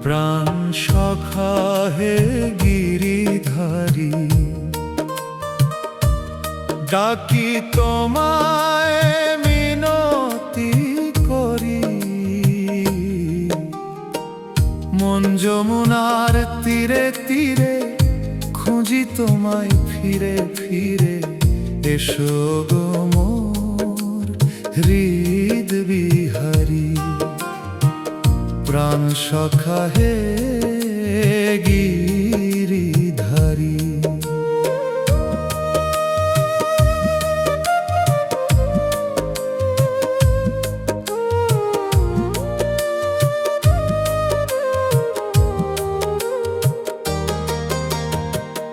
প্রাণ সখা হে গিরিধারী, ডাকি তোমায় মিনতি করি। মন যমুনার তীরে তীরে খুঁজি তোমায় ফিরে ফিরে। এসো গো মোর হৃদ বিহারী, প্রাণ সখা হে গিরিধারী।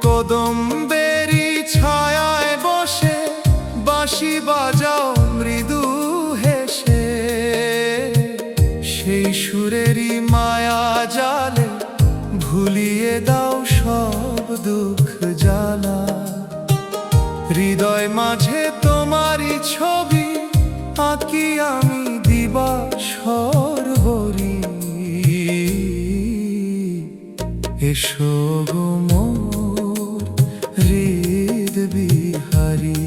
কদম্বেরি ছায়ায় বসে বাঁশি বাজাও মৃদু হেসে। সেই সুরেরই মায়া জালে ভুলিয়ে দাও সব দুঃখ জ্বালা। হৃদয় মাঝে তোমারই ছবি আঁকি আমি দিবাস্বর হরি। এসো গো মোর হৃদ বিহারী।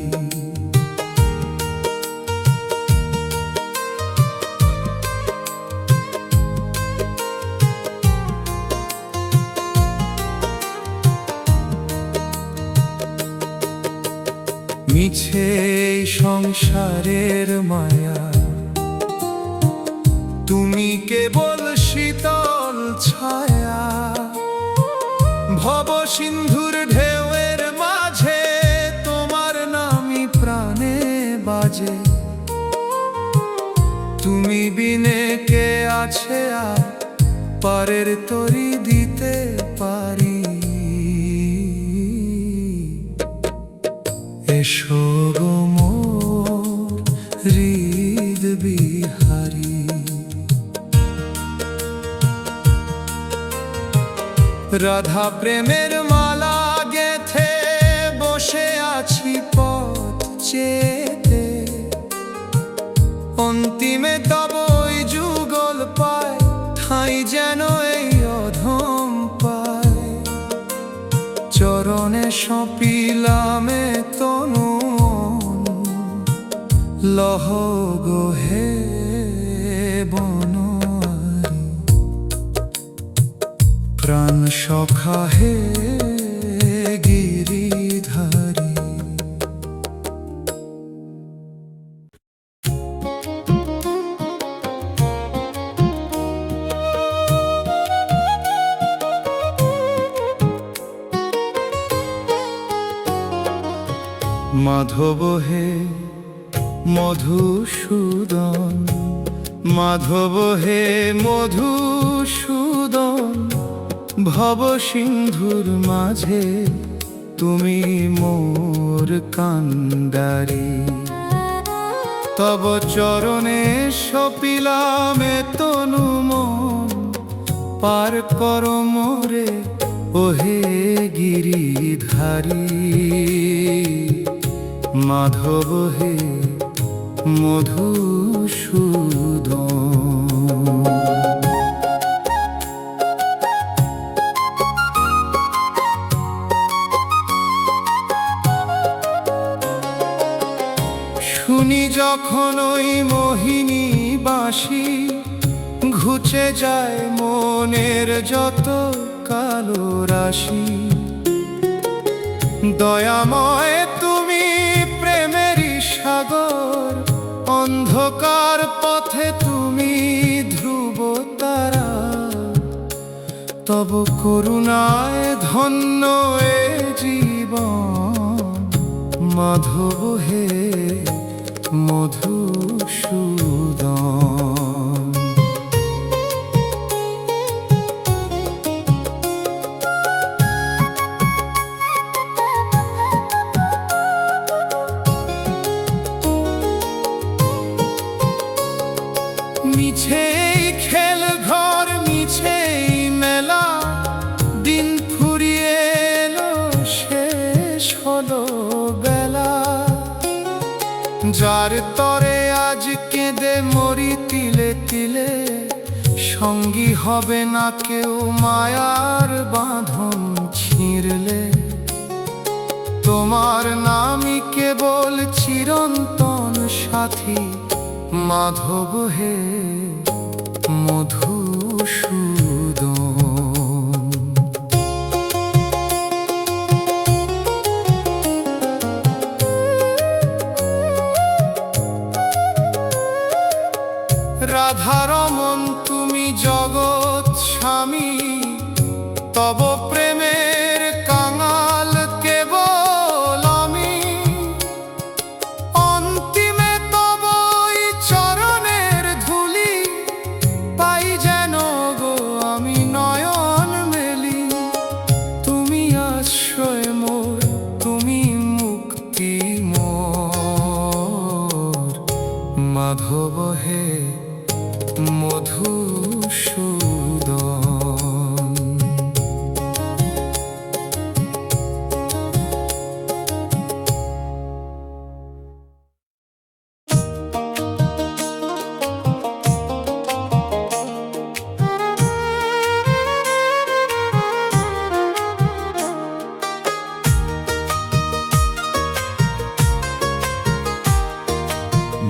মিছে এই সংসারের মায়া, তুমি কেবল শীতল ছায়া। ভব সিন্ধুর ঢেউয়ের মাঝে তোমার নামই প্রাণে বাজে। তুমি বিনে কে আছে আর পারের তরি দিতে পারি। এসো গো মোর হৃদ বিহারী। রাধা প্রেমের মালা গেথে বসে আছি পথ চেতে। অন্তিমে তব ওই যুগল পায় ঠাঁই যেন এই অধম পায়। চরণে সপিলামে তনু লহ গো হে বনোয়ারি, প্রাণ সখা হে গিরিধারী। মাধব হে মধুসূদন, মাধব হে মধুসূদন। ভব সিন্ধুর মাঝে তুমি মোর কান্ডারি। তব চরণে সপিলামে তনু মন, পার কর মোরে ওহে গিরিধারী। মাধব হে মধুসূদন। শুনি যখন ওই মোহিনী বাঁশি, ঘুচে যায় মনের যত কালো রাশি। দয়াময় তুমি প্রেমেরই সাগর, অন্ধকার পথে তুমি ধ্রুব তারা। তব করুণায় ধন্য এ জীবন, মাধব হে মধুসূদন। মিছেই খেল ঘর মিছেই মেলা, দিন ফুরিয়ে এলো শেষ হলো বেলা। যার তরে আজ কেঁদে মরি তিলে তিলে, সঙ্গী হবে না কেউ মায়ার বাঁধন ছিঁড়লে। তোমার নামই কেবল চিরন্তন সাথী, মাধব হে মধুসূদন। রাধারমণ তুমি জগৎ স্বামী, তব প্রেমের কাঙাল কেবল আমি। অন্তিমে তবই চরণের ধুলি, পাই যেন গো আমি নয়ন মেলি। তুমি আশ্রয় মোর, তুমি মুক্তি মোর, মাধব হে মধুসূদন।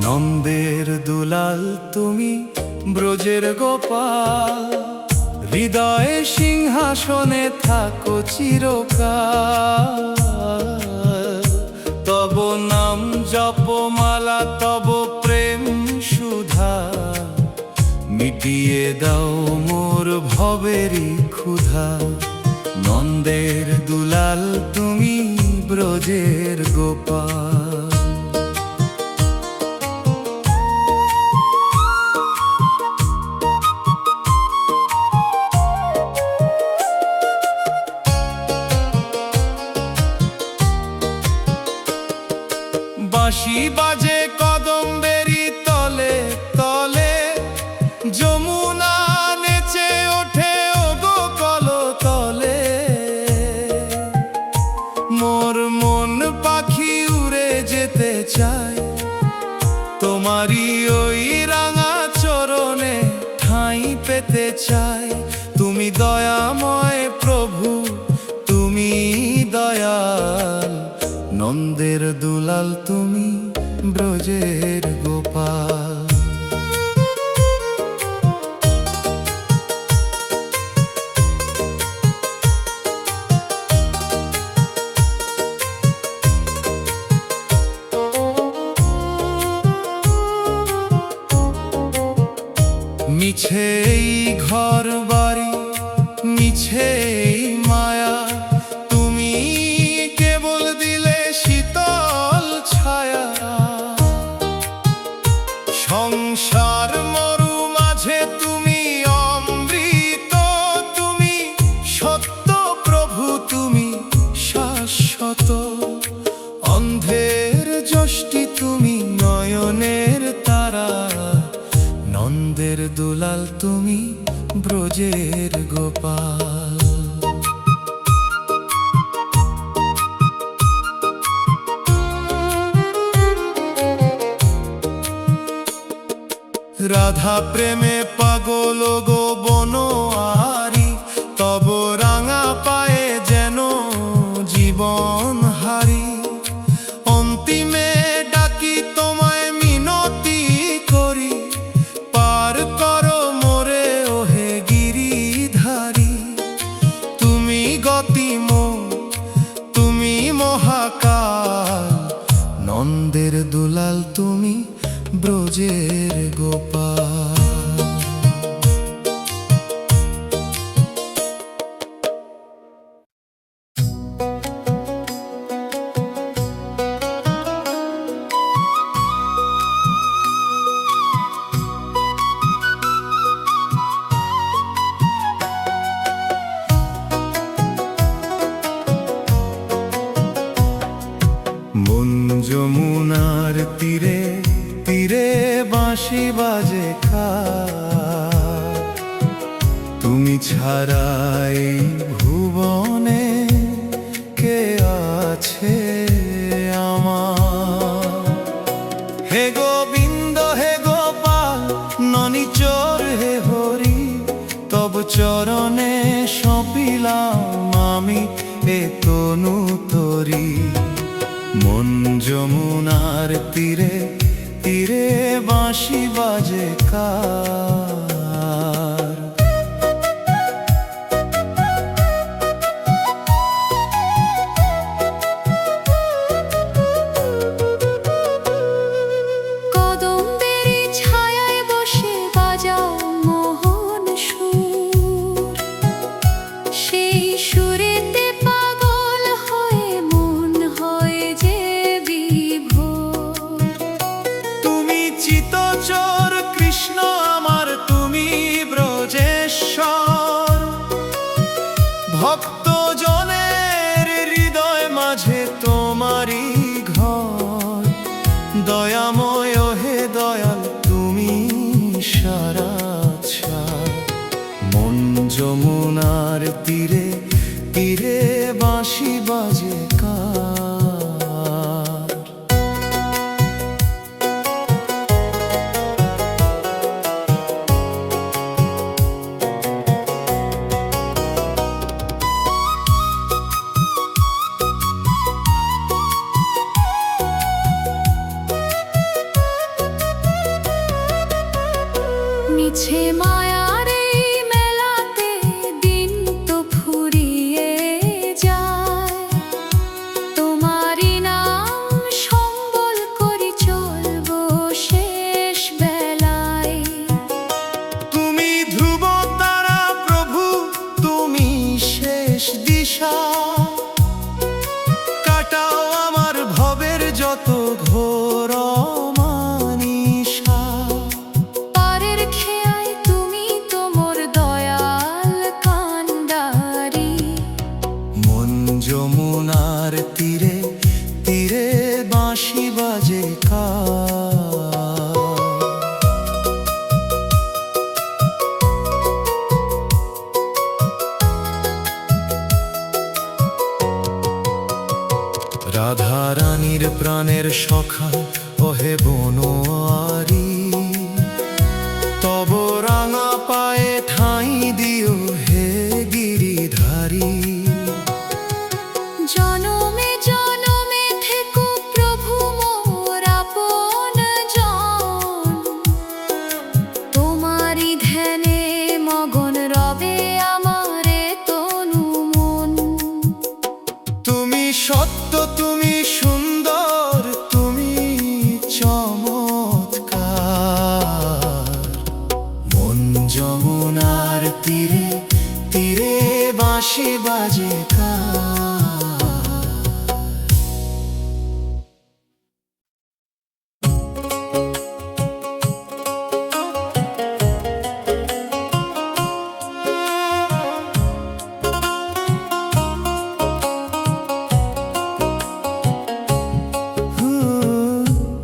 নন্দের দুলাল তুমি ব্রজের গোপাল, হৃদয়ে সিংহাসনে থাকো চিরকাল। তব নাম জপমালা, তব প্রেম সুধা, মিটিয়ে দাও মোর ভবেরই ক্ষুধা। নন্দের দুলাল তুমি ব্রজের গোপাল। বাঁশি বাজে কদম্বেরি তলে তলে, যমুনা নেচে ওঠে ওগো কলতলে। মোর মন পাখি উড়ে যেতে চায়, তোমারই ওই রাঙা চরণে ঠাঁই পেতে চায়। তুমি দয়াময় প্রভু, তুমি দয়াল, নন্দের দুলাল তুমি ব্রজের গোপাল। মিছে এই ঘর বাড়ি, মিছে এই মায়া, তুমি কেবল দিলে শীতল ছায়া। সংসার মরু মাঝে তুমি অমৃত, তুমি সত্য প্রভু, তুমি শাশ্বত। অন্ধের যষ্টি তুমি নয়নের তারা, নন্দের দুলাল তুমি ব্রজের গোপাল। রাধা প্রেমে পাগল গো বনোয়ারি, তব রাঙা পায়ে যেন জীবন হারি। অন্তিমে ডাকি তোমায় মিনতি করি, পার করো মোরে ওহে গিরিধারী। তুমি গতিময়, তুমি মহাকাল, নন্দের দুলাল তুমি ব্রজের গোপাল। মন যমুনার তীরে তীরে বাঁশি বাজে খায়, তুমি ছাড়া এই ভুবনে কে আছে আমার। হে গোবিন্দ হে গোপাল, ননি চোর হে হরি, তব চরণে সপিলাম আমি এ তনু তরি। মন যমুনার তীরে তীরে বাঁশি বাজে কার। কদম্বেরই ছায়ায় বসে বাজাও মোহন সুর, সেই সুরেতে পাগল হয়ে মন হয় যে বিভোর। তুমি চিতচোর কৃষ্ণ আমার, তুমি ব্রজেশ্বর। ভক্ত জনের হৃদয় মাঝে তোমারই ঘর। দয়াময় হে দয়াল তুমি সারাচ্ছা। মন যমুনার তীরে তীরে বাঁশি বাজে কার। মিছে মায়ার এই মেলাতে দিন তো ফুরিয়ে যায়। তোমারই নাম সম্বল করি চলবো শেষ বেলায়। তুমি ধ্রুব তারা প্রভু, তুমি শেষ দিশা। কাটাও আমার ভবের যত ঘোর অমানিশা। পারের খেয়ায় তুমি তোমর দয়াল কান্ডারি। মন যমুনার তীরে তীরে বাঁশি বাজে কার। রাধা রানীর প্রাণের সখা ওহে বনোয়ারি। তব রাঙা পায়ে ঠাঁই দিও হে গিরিধারী। জনমে জনমে থেকো প্রভু মোর আপন জন। তোমারই ধ্যানে মগন রবে আমারে তনু মন। তুমি সত্য, তুমি সুন্দর, তুমি চমৎকার। মন যমুনার তীরে তীরে বাঁশি বাজে কার।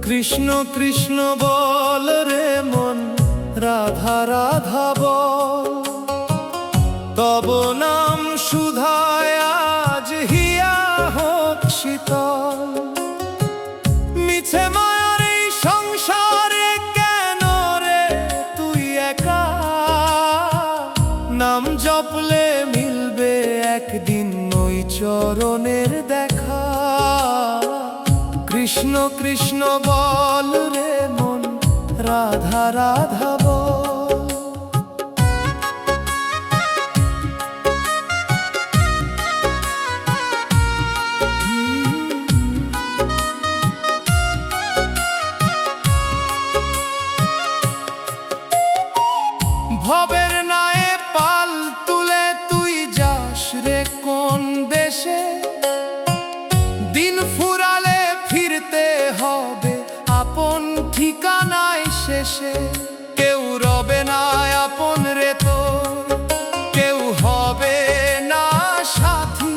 কৃষ্ণ কৃষ্ণ বল রে মন, রাধা রাধা বল। তব নাম সুধায় আজ হিয়া হোক শীতল। মিছে মায়ার এই সংসারে কেন রে তুই একা? নাম জপলে মিলবে একদিন ওই চরণের দেখা। কৃষ্ণ কৃষ্ণ বল রে মন, রাধা রাধা বল। ভবের নায়ে পাল তুলে তুই যাস রে কোন দেশে? দিন ফুরালে ফিরতে হবে আপন ঠিকানায় শেষে। কেউ রবে না আপন রে তোর, কেউ হবে না সাথী।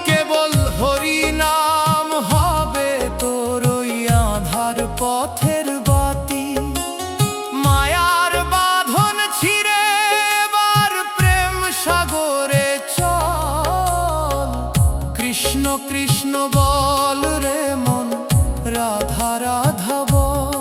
কেবল হরি নাম হবে তোর ওই আঁধার পথের বাতি। মায়ার বাঁধন ছিঁড়ে এবার প্রেম সাগরে চল। কৃষ্ণ কৃষ্ণ বল রে মন, রাধা রাধা বল।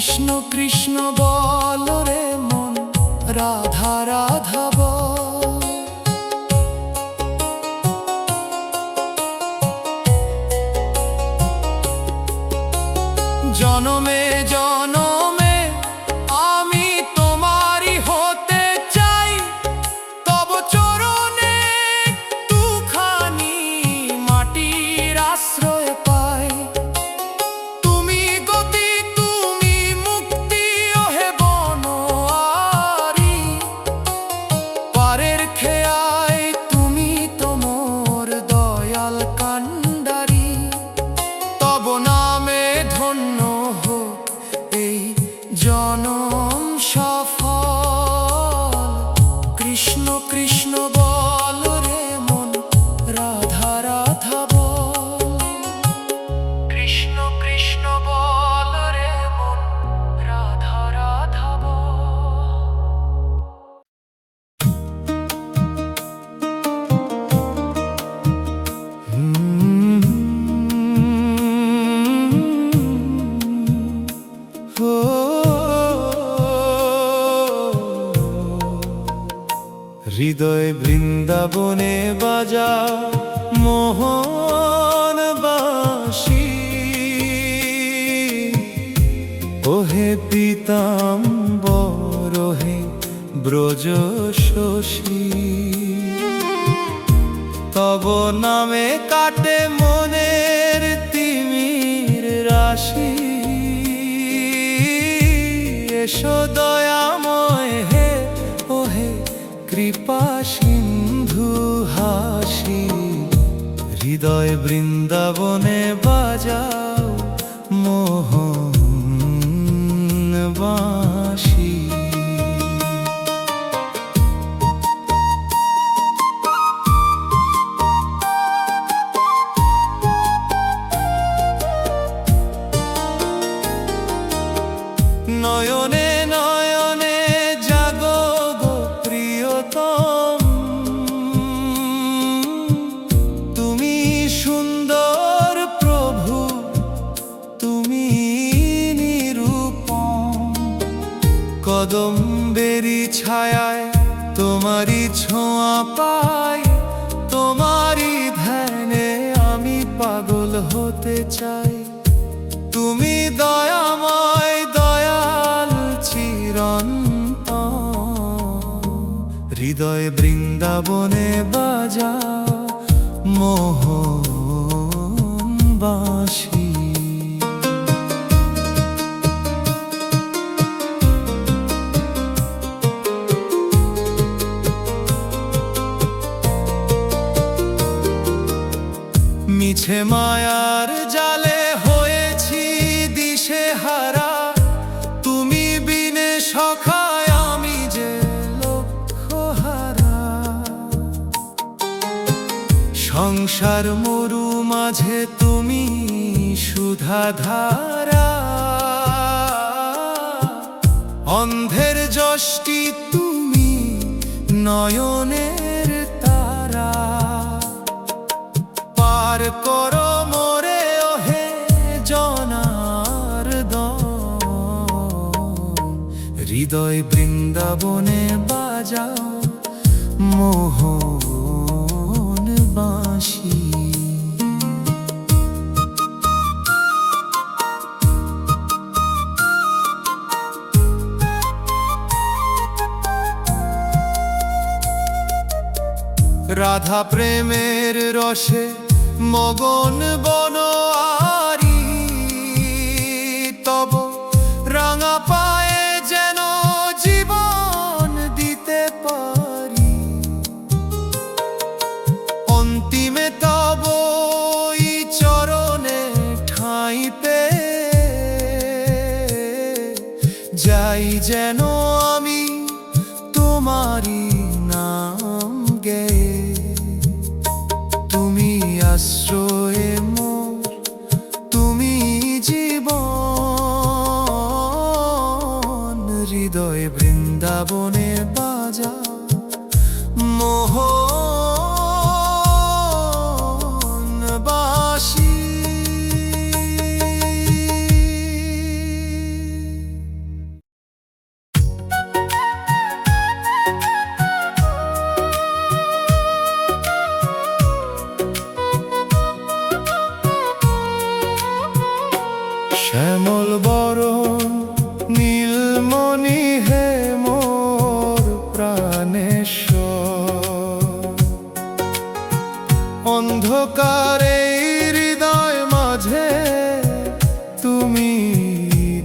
কৃষ্ণ কৃষ্ণ বল রে মন, রাধা রাধা বল। জনমে জনমে আমি তোমারই হতে চাই, তব চরণে একটুখানি মাটির আশ্রয় পাই। তুমি গতি তুমি মুক্তি ওহে বনোয়ারি, পারের খেয়ায় তুমি তো মোর দয়াল কান্ডারি। তব নামে ধন্য হোক এই জনম সফল, কৃষ্ণ কৃষ্ণ বল রে মন, রাধা রাধা বল। কৃষ্ণ কৃষ্ণ বল রে মন, রাধা রাধা হৃদয় বৃন্দাবনে বাজা মোহন বাঁশি, ওহে পীতাম্বর ওহে ব্রজ শশী। তব নামে কাটে মনের তিমির রাশি, এসো দয়াময় হে ওহে কৃপা সিন্ধু হাসি। হৃদয় বৃন্দাবনে বাজাও মোহন বাঁশি। নয়নে নয়নে জাগো গো প্রিয়তম, তুমি সুন্দর প্রভু তুমি নিরূপম। কদম্বেরি ছায়ায় তোমারি ছোঁয়া পাই, তোমারি ধ্যানে আমি পাগল হতে চাই। তুমি দয়াময় দয়াল চিরন্তন, হৃদয় বৃন্দাবনে বাজা মোহন বাঁশি। মিছে মায়ার জালে হয়েছি দিশেহারা, তুমি বিনে সখায় আমি যে লক্ষ্যহারা। সংসার মরু মাঝে তুমি সুধাধারা, অন্ধের যষ্টি তুমি নয়নের তারা। পার করো মোরে ওহে জনার্দন, হৃদয় বৃন্দাবনে বাজাও মোহন বাঁশি। রাধা প্রেমের রসে মগন বনোয়ারি, তব রাঙা পায়ে যেন জীবন দিতে পারি। অন্তিমে তব চরণে ঠাঁই পেয়ে যাই যেন আমি তোমারি নাম গেয়ে। তুমি আশ্রয়ে মোর তুমি জীবন, হৃদয় বৃন্দাবনে বাজা মোহন বাঁশি। শ্যামল বরণ নীলমণি হে মোর প্রাণেশ্বর, অন্ধকারে হৃদয় মাঝে তুমি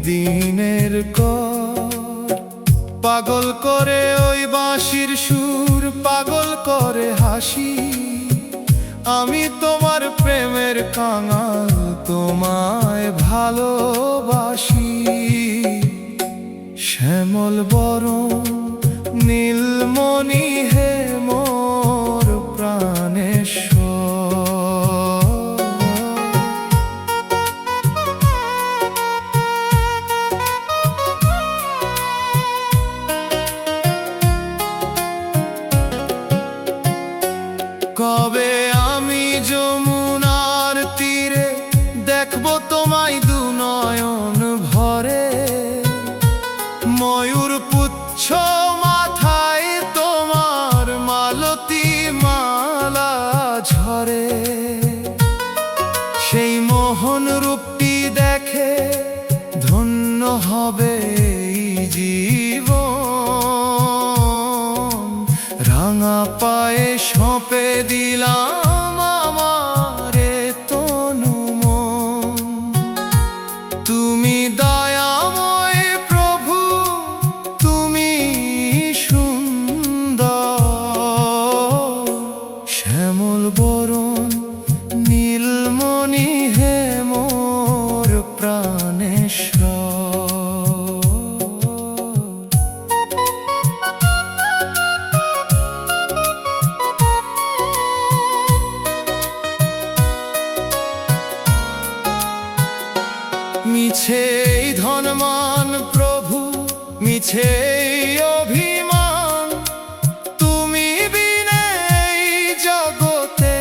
দিনের কর। পাগল করে ওই বাঁশির সুর, পাগল করে হাসি, আমি তোমার প্রেমের কাঙাল, তোমায় ভালোবাসি। শ্যামল বরণ নীলমণি হে মোর প্রাণেশ্বর। কবে আমি যমুনার তীরে দেখব তোমায় দু নয়ন ভরে, ময়ূর পুচ্ছ মাথায় তোমার মালতী মালা ঝরে। সেই মোহন রূপটি দেখে ধন্য হবে এই জীবন, রাঙা পায়ে সঁপে দিলাম আমারে তনু মন। তুমি দয়াময় প্রভু, তুমি সুন্দর, শ্যামল বরণ নীলমণি হে মোর প্রাণেশ্বর। মিছে ধনমান প্রভু, মিছে অভিমান, তুমি বিনে এই জগতে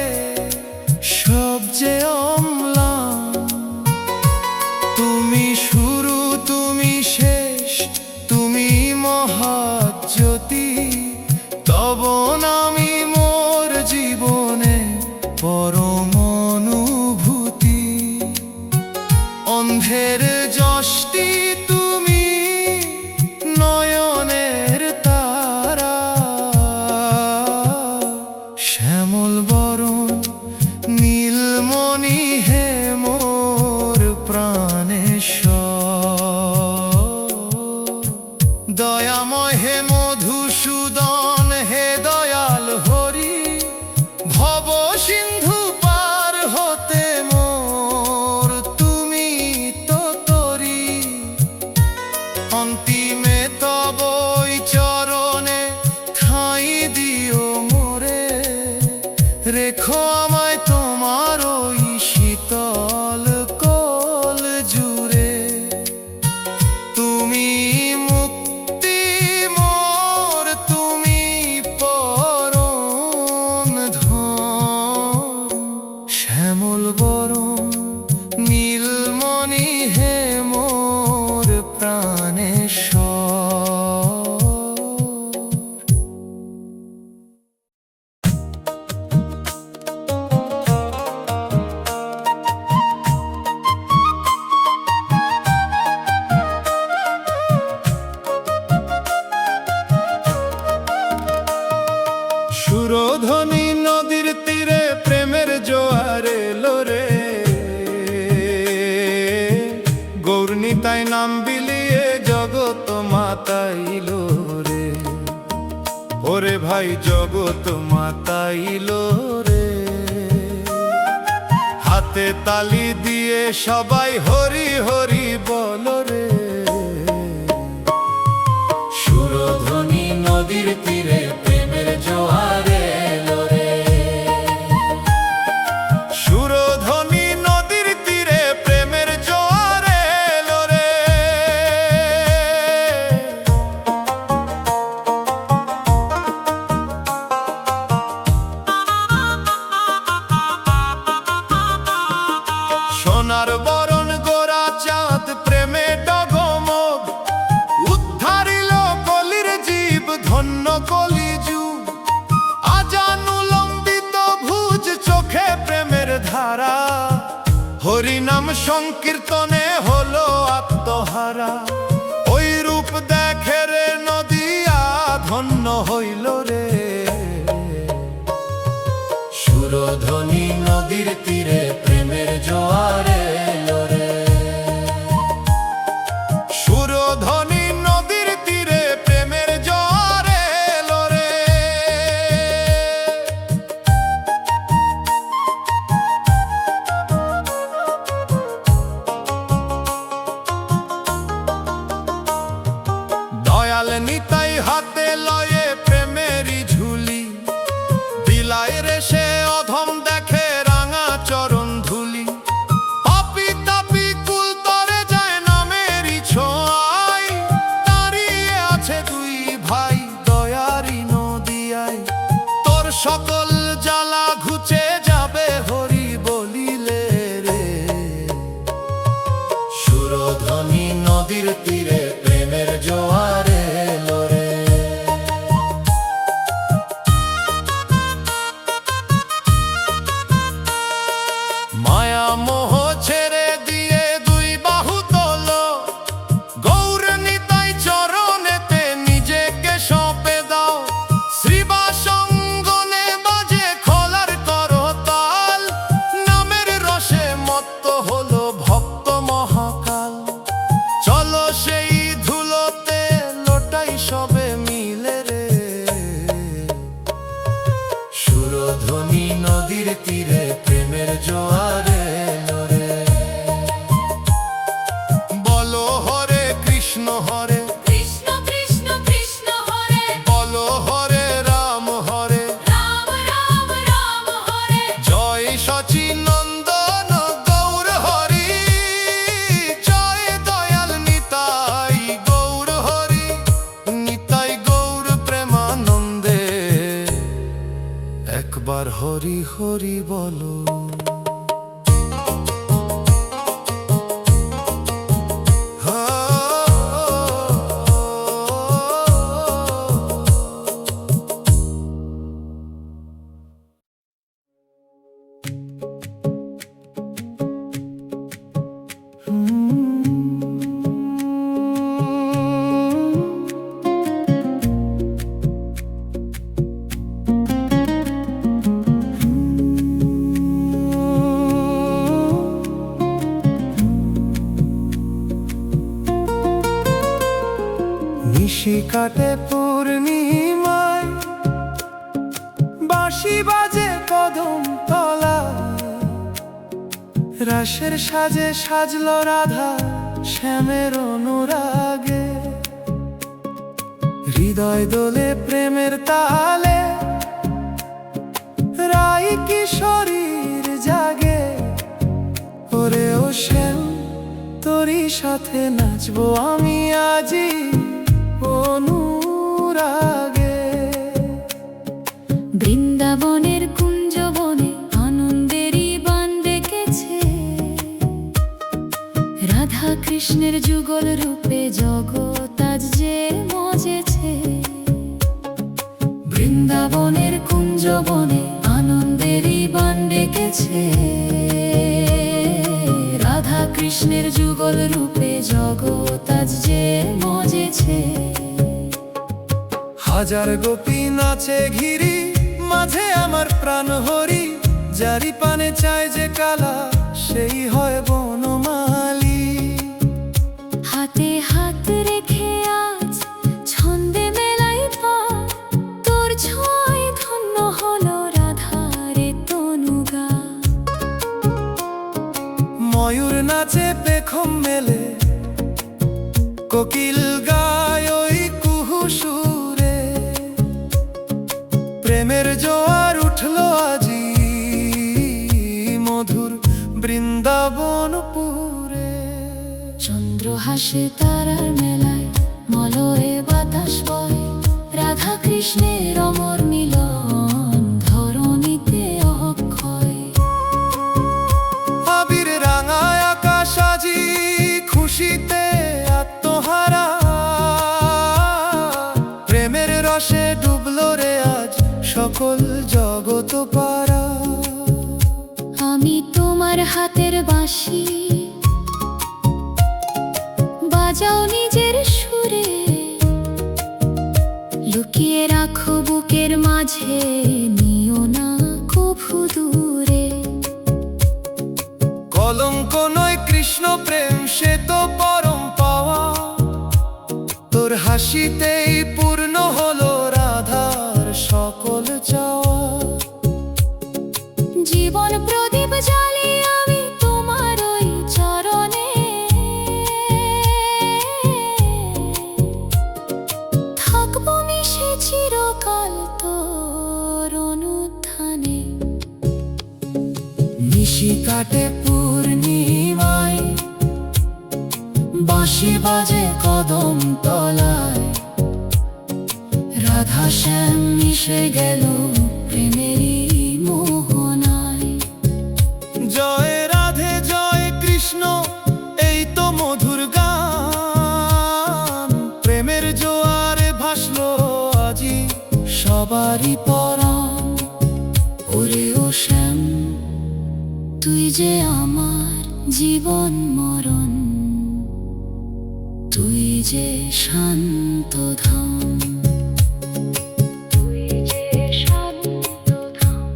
সব যে অম্লান। তুমি শুরু, তুমি শেষ, তুমি মহাজ্যোতি, তব নামি মোর জীবনে পরম অনুভূতি। অন্ধের যষ্টি তুমি, নয়নের তারা, শ্যামল বরণ নীলমণি হে মোর প্রাণেশ্বর। দয়াময় হে মধুসূদন, হে দয়াল হরি, ভব সিন্ধু পার হতে মোর তুমি তো তরি। অন্তিমে তবই চরণে ঠাঁই দিও মোরে, রেখো আমায় তোমার ওই শীতল কোল জুড়ে। তুমি মুক্তি মোর, তুমি পরম ধন, শ্যামল বরণ নীলমণি হে মোর প্রাণেশ্বর। সুরধ্বনি নদীর তীরে প্রেমের জোয়ার এলো রে, গৌরনীতায় নাম বিলিয়ে জগৎ মাতাইলো রে। ওরে ভাই জগৎ মাতাইলো রে, হাতে তালি দিয়ে সবাই হরি হরি বল রে। সুরধ্বনি নদীর তীরে প্রেমের জোয়ার এলো রে, সুরধ্বনি নদীর তীরে প্রেমের জোয়ার এলো রে। সোনার বরণ গোরা চাঁদ প্রেমে ডগমগ, উদ্ধারিল কলির জীব ধন্য কলিযুগ। আজানুলম্বিত ভুজ চোখে প্রেমের ধারা, হরিনাম সংকীর্তনে হলো সুরধ্বনি নদীর তীরে প্রেমের জোয়ারে লোরে। মায়া মোহ ছেড়ে দিয়ে দুই বাহু তোলো, গৌর নিতাই চরণেতে নিজেকে সঁপে দাও। শ্রীবাসঙ্গনে বাজে খোলার করতাল, নামের রসে মত্ত হলো ভক্ত মহাকাল। চলো সেই ধুলোতে লোটাই সবে মিলে রে, সুরধ্বনি নদীর তীরে প্রেমের জোয়ারে লোরে। বলো হরে কৃষ্ণ হরে কৃষ্ণ কৃষ্ণ কৃষ্ণ হরে, বলো হরে রাম হরে রাম রাম রাম হরে। জয় সচিনন্দন গৌর হরি, জয় দয়াল নিতাই গৌর হরি। নিতাই গৌর প্রেমানন্দে একবার হরি হরি বলো। নিশি কাটে পূর্ণিমায়, বাঁশি বাজে কদম তলা। রাসের সাজে সাজলো রাধা শ্যামের অনুরাগে। হৃদয় দোলে প্রেমের তালে, রাই কিশোরীর জাগে। ওরে ও শ্যাম, তোরই সাথে নাচবো আমি আজি অনুরাগে। বৃন্দাবনের কুঞ্জবনে আনন্দেরই বান ডেকেছে, রাধা কৃষ্ণের যুগল রূপে জগৎ আজ যে মজেছে। বৃন্দাবনের কুঞ্জবনে আনন্দেরই বান ডেকেছে, রাধা কৃষ্ণের যুগল রূপে জগৎ আজ যে মজেছে। হাজার গোপী নাচে ঘিরি, মাঝে আমার প্রাণ হরি। যারি পানে চায় যে কালা, সেই হয় বনমালী। হাতে হাত রেখে আজ ছন্দে মেলাই পা, তোর ছোঁয়ায় ধন্য হলো রাধারে তনুগা। ময়ূর নাচে পেখম মেলে, কোকিল গায় ওই কুহু সুরে। প্রেমের জোয়ার উঠলো আজি মধুর বৃন্দাবনপুরে। চন্দ্র হাসে তারার মেলায়, মলয়ে বাতাস বয়। রাধা কৃষ্ণের অমর মিলন ধরণীতে অক্ষয়। আবির রাঙায় আকাশ আজি খুশিতে আত্মহারা। প্রেমের রসে ডুবলো রে আজ সকল জগত পারা। আমি তোমার হাতের বাঁশি, বাজাও নিজের সুরে। লুকিয়ে রাখো বুকের মাঝে, নিও না কভু দূরে। কলঙ্ক নয় কৃষ্ণ প্রেম, সে তো পরম পাওয়া। তোর হাসিতেই পূর্ণ হলো রাধার সকল চাওয়া। জীবন প্রদীপ জ্বালিয়ে আমি তোমার ওই চরণে, থাকবো মিশে চিরকাল তোর অনুধানে। নিশি কাটে পূর্ণিমায়, বাঁশি বাজে কদম তলায়। রাধা শ্যাম মিশে গেল প্রেমেরই মোহনায়। জয় রাধে জয় কৃষ্ণ, এই তো মধুর গান, প্রেমের জোয়ারে ভাসলো আজি সবারই পরাণ। ওরে ও শ্যাম, তুই যে আমার জীবন মরণ, তুই যে শান্ত ধাম, তুই যে শান্ত ধাম।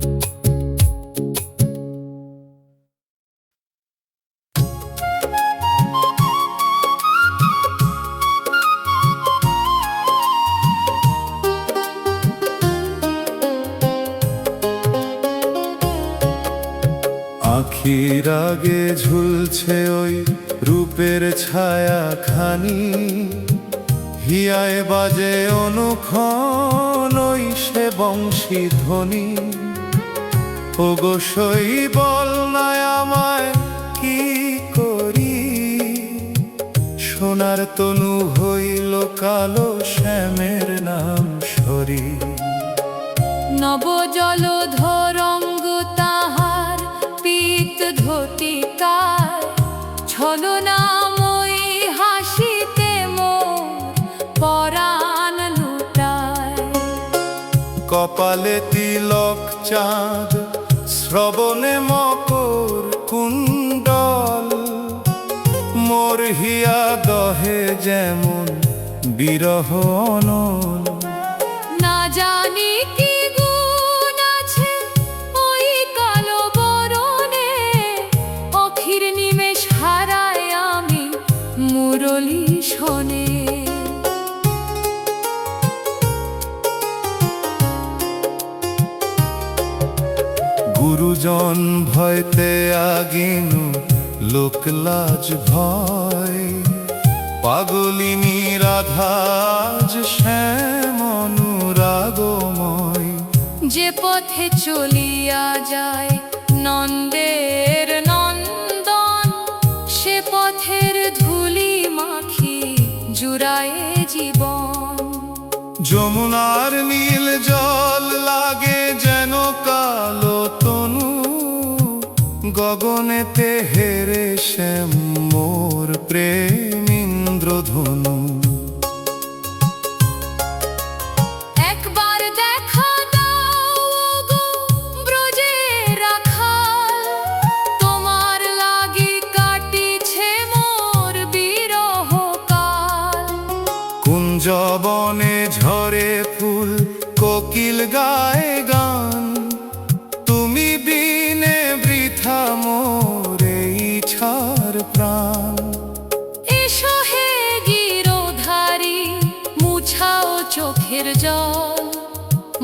আখির আগে ঝুলছে ওই রূপের ছায়া খানি, হিয়ায় বাজে অনুক্ষণ ওই সে বংশী ধ্বনি। ওগো সই বল না আমায় কি করি, সোনার তনু হইল কালো শ্যামের নাম সরি। নব জলধরঙ্গ তাহার পীত ধতিকার, ছলনাময়ী হাসিতে মোর পরাণ লুটায়। কপালে তিলক চাঁদ, শ্রবণে মকর কুণ্ডল, মোর হিয়া দহে যেমন বিরহ অনল। না জানি কি গুণ আছে ওই কালো বরণে, অখির নিমেষ হারায় আমি মুরলী শোনে। গুরুজন ভয়তে আগিনু লোকলাজ ভয়, পাগলিনী রাধাজ শ্যাম অনুরাগময়। যে পথে চলিয়া যায় নন্দের নন্দন, সে পথের ধুলি মাখি জুড়ায় জীবন। যমুনার নীল জল লাগে যেন কালো তনু, গগনেতে হেরে শ্যাম মোর প্রেম ইন্দ্রধনু। একবার দেখা দাও গো ব্রজের রাখাল, তোমার লাগি কাটিছে মোর বিরহ কাল। কুঞ্জবনে ঝরে ফুল, কোকিল গায় গান, তুমি বিনে বৃথা মোর এই ছাড় প্রাণ। এসো হে গিরধারী, মুছাও চোখের জল,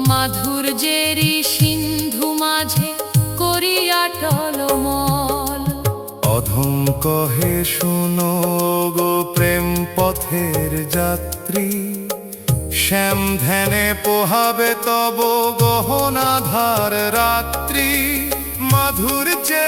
মাধুর্যেরই সিন্ধু মাঝে করিয়া টলমল। অধম কহে শুনো গো প্রেম পথের যাত্রী, শ্যাম ধ্যানে পোহাবে তব গহনাধার রাত্রি। মাধুর্যে